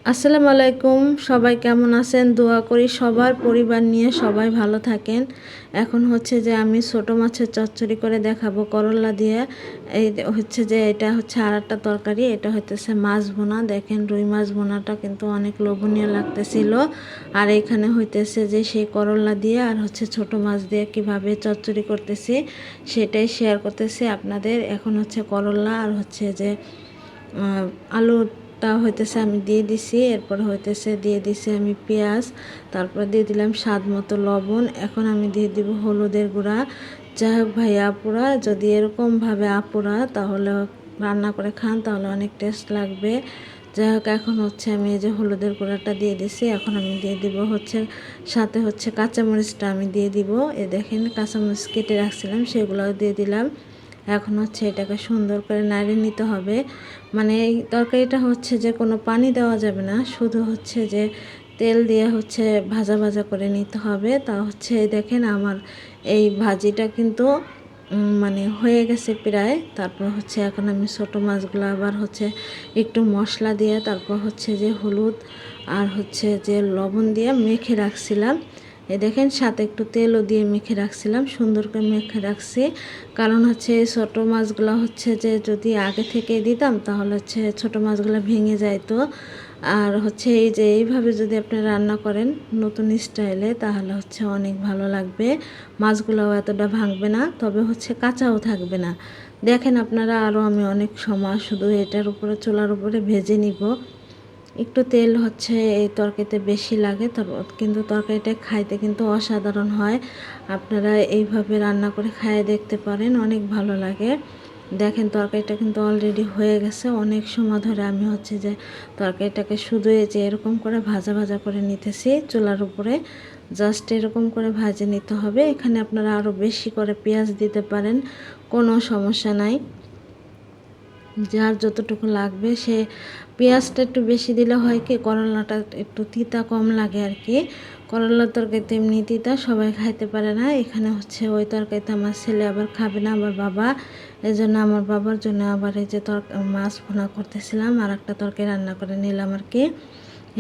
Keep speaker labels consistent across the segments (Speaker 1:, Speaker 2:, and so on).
Speaker 1: আসসালামু আলাইকুম, সবাই কেমন আছেন? দোয়া করি সবার পরিবার নিয়ে সবাই ভালো থাকেন। এখন হচ্ছে যে আমি ছোট মাছের চচ্চড়ি করে দেখাবো করলা দিয়ে। এই হচ্ছে যে এটা হচ্ছে আর একটা তরকারি, এটা হইতেছে মাছ ভুনা। দেখেন রুই মাছ ভুনাটা কিন্তু অনেক লোভনীয় লাগতেছিল। আর এখানে হইতেছে যে সেই করলা দিয়ে আর হচ্ছে ছোট মাছ দিয়ে কিভাবে চচ্চড়ি করতেছি সেটাই শেয়ার করতেছি আপনাদের। এখন হচ্ছে করলা আর হচ্ছে যে আলুটা হইতেছে আমি দিয়ে দিছি, এরপর হইতেছে দিয়ে দিছি আমি পেঁয়াজ, তারপর দিয়ে দিলাম স্বাদ মতো লবণ। এখন আমি দিয়ে দিব হলুদের গুঁড়া। যাই হোক ভাইয়া আপুরা, যদি এরকমভাবে আপুরা তাহলে রান্না করে খান তাহলে অনেক টেস্ট লাগবে। যাই হোক এখন হচ্ছে আমি এই যে হলুদের গুঁড়াটা দিয়ে দিছি। এখন আমি দিয়ে দিব হচ্ছে সাথে হচ্ছে কাঁচামরিচটা আমি দিয়ে দিব। এ দেখেন কাঁচামরিচ কেটে রাখছিলাম সেগুলো দিয়ে দিলাম। এখন হচ্ছে এটাকে সুন্দর করে নাড়িয়ে নিতে হবে। মানে এই তরকারিটা হচ্ছে যে কোনো পানি দেওয়া যাবে না, শুধু হচ্ছে যে তেল দিয়ে হচ্ছে ভাজা ভাজা করে নিতে হবে। তা হচ্ছে দেখেন আমার এই ভাজিটা কিন্তু মানে হয়ে গেছে প্রায়। তারপর হচ্ছে এখন আমি ছোটো মাছগুলো আবার হচ্ছে একটু মশলা দিয়ে তারপর হচ্ছে যে হলুদ আর হচ্ছে যে লবণ দিয়ে মেখে রাখছিলাম। এই দেখেন সাথে একটু তেলও দিয়ে মেখে রাখছিলাম, সুন্দর করে মেখে রাখছি। কারণ হচ্ছে ছোটো মাছগুলো হচ্ছে যে যদি আগে থেকে দিতাম তাহলে হচ্ছে ছোটো মাছগুলো ভেঙে যাইতো। আর হচ্ছে এই যে এইভাবে যদি আপনি রান্না করেন নতুন স্টাইলে তাহলে হচ্ছে অনেক ভালো লাগবে। মাছগুলোও এতটা ভাঙবে না, তবে হচ্ছে কাঁচাও থাকবে না। দেখেন আপনারা, আরও আমি অনেক সময় শুধু এটার উপরে চুলার উপরে ভেজে নিব। একটু তেল হচ্ছে এই তরকারিতে বেশি লাগে, কিন্তু তরকারিটা খাইতে কিন্তু অসাধারণ হয়। আপনারা এইভাবে রান্না করে খাইয়ে দেখতে পারেন, অনেক ভালো লাগে। দেখেন তরকারিটা কিন্তু অলরেডি হয়ে গেছে। অনেক সময় ধরে আমি হচ্ছে যে তরকারিটাকে শুধু এই যে এরকম করে ভাজা ভাজা করে নিতেছি চুলার উপরে। জাস্ট এরকম করে ভাজে নিতে হবে। এখানে আপনারা আরও বেশি করে পেঁয়াজ দিতে পারেন, কোনো সমস্যা নাই। যার যতটুকু লাগবে সে পেঁয়াজটা একটু বেশি দিলে হয় কি করলাটা একটু তিতা কম লাগে আর কি। করলার তরকারিতে এমনি তিতা সবাই খাইতে পারে না। এখানে হচ্ছে ওই তরকারিতে আমার ছেলে আবার খাবে না, আমার বাবা। এই জন্য আমার বাবার জন্য আবার এই যে মাছ ভুনা করতেছিলাম, আর একটা তরকারি রান্না করে নিলাম আর কি।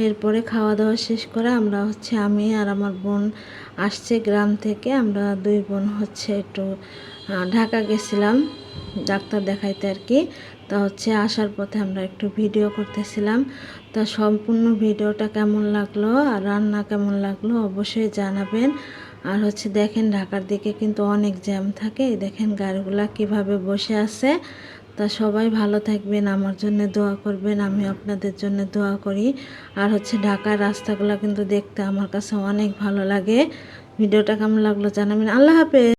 Speaker 1: এরপরে খাওয়া দাওয়া শেষ করে আমরা হচ্ছে আমি আর আমার বোন আসছে গ্রাম থেকে। আমরা দুই বোন হচ্ছে একটু ঢাকা গেছিলাম ডাক্তার দেখাইতে আর কি। তা হচ্ছে আসার পথে আমরা একটু ভিডিও করতেছিলাম। তা সম্পূর্ণ ভিডিওটা কেমন লাগলো আর রান্না কেমন লাগলো অবশ্যই জানাবেন। আর হচ্ছে দেখেন ঢাকার দিকে কিন্তু অনেক জ্যাম থাকে, দেখেন গাড়িগুলা কিভাবে বসে আছে। তা সবাই ভালো থাকবেন, আমার জন্য দোয়া করবেন, আমি আপনাদের জন্য দোয়া করি। আর হচ্ছে ঢাকার রাস্তাগুলো কিন্তু দেখতে আমার কাছে অনেক ভালো লাগে। ভিডিওটা কেমন লাগলো জানাবেন। আল্লাহ হাফেজ।